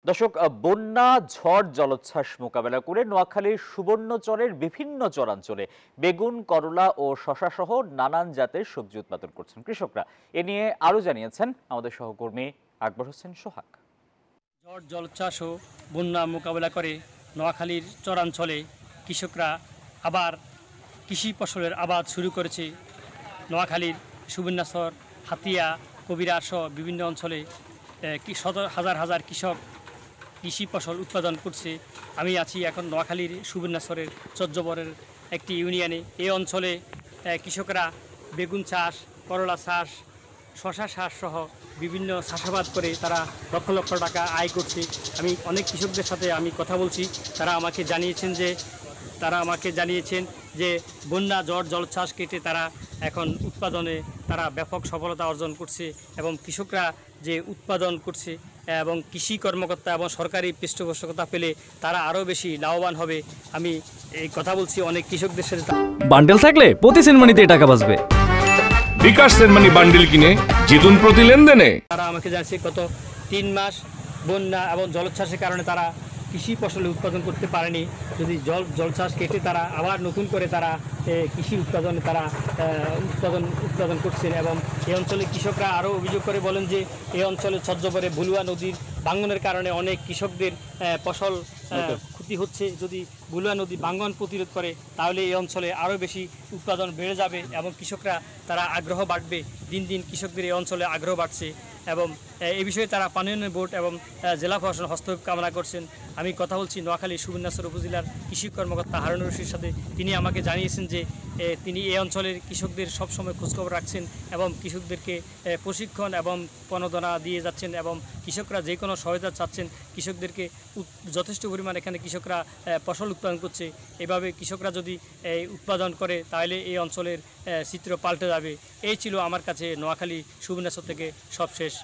দর্শক, বন্যা, ঝড়, জলোচ্ছ্বাস মোকাবেলা করে নোয়াখালীর সুবর্ণচরের বিভিন্ন চরাঞ্চলে বেগুন, করলা ও শসা সহ নানান জাতের সবজি উৎপাদন করছেন কৃষকরা। এ নিয়ে আরো জানিয়েছেন আমাদের সহকর্মী আকবর হোসেন সোহাগ। ঝড় জলোচ্ছ্বাস ও বন্যা মোকাবেলা করে নোয়াখালীর চরাঞ্চলে কৃষকরা আবার কৃষি ফসলের আবাদ শুরু করেছে। নোয়াখালীর সুবর্ণচর, হাতিয়া, কবিরার সহ বিভিন্ন অঞ্চলে হাজার হাজার কৃষক কৃষি ফসল উৎপাদন করছে। আমি আছি এখন নোয়াখালীর সুবর্ণচরের চজ্জবরের একটি ইউনিয়নে। এই অঞ্চলে কৃষকরা বেগুন চাষ, করলা চাষ, শশা চাষ সহ বিভিন্ন চাষাবাদ করে তারা লক্ষ লক্ষ টাকা আয় করছে। আমি অনেক কৃষকদের সাথে আমি কথা বলছি। তারা আমাকে জানিয়েছেন যে বন্যা, ঝড়, জলোচ্ছ্বাস কেটে তারা এখন উৎপাদনে তারা ব্যাপক সফলতা অর্জন করছে এবং কৃষকরা যে উৎপাদন করছে এবং কৃষি কর্মকর্তা এবং সরকারি পৃষ্ঠপোষকতা পেলে তারা আরও বেশি লাভবান হবে। আমি এই কথা বলছি অনেক কৃষকদের সাথে। বান্ডেল থাকলে প্রতি সেনমানিতে টাকা বাঁচবে। বিকাশ সেনমানি বান্ডেল কিনে জিতুন প্রতি লেনদেনে। তারা আমাকে জানিয়েছে গত 3 মাস বন্যা এবং জলোচ্ছ্বাসের কারণে তারা কৃষি ফসল উৎপাদন করতে পারেনি। যদি জলচাষ কেটে তারা আবার নতুন করে তারা কৃষি উৎপাদনে তারা উৎপাদন করছেন। এবং এই অঞ্চলে কৃষকরা আরও অভিযোগ করে বলেন যে এই অঞ্চলে ছজ্জবরে ভুলুয়া নদীর ভাঙনের কারণে অনেক কৃষকদের ফসল ক্ষতি হচ্ছে। যদি ভুলুয়া নদী ভাঙন প্রতিরোধ করে তাহলে এই অঞ্চলে আরও বেশি উৎপাদন বেড়ে যাবে এবং কৃষকরা তারা আগ্রহ বাড়বে। দিন দিন কৃষকদের এই অঞ্চলে আগ্রহ বাড়ছে এবং এই বিষয়ে তারা পানি উন্নয়ন বোর্ড এবং জেলা প্রশাসন হস্তক্ষেপ কামনা করছেন। আমি কথা বলছি নোয়াখালী সুবর্ণচর উপজেলার কৃষি কর্মকর্তা হারুন রশিদের সাথে। তিনি আমাকে জানিয়েছেন যে তিনি এই অঞ্চলের কৃষকদের সবসময় খোঁজখবর রাখছেন এবং কৃষকদেরকে প্রশিক্ষণ এবং প্রণোদনা দিয়ে যাচ্ছেন এবং কৃষকরা যে কোনো সহায়তা চাচ্ছেন। কৃষকদেরকে যথেষ্ট পরিমাণ এখানে কৃষকরা ফসল উৎপাদন করছে। এভাবে কৃষকরা যদি উৎপাদন করে তাহলে এই অঞ্চলের চিত্র পাল্টে যাবে। এই ছিল আমার কাছে নোয়াখালী সুবর্ণচর থেকে সবশেষ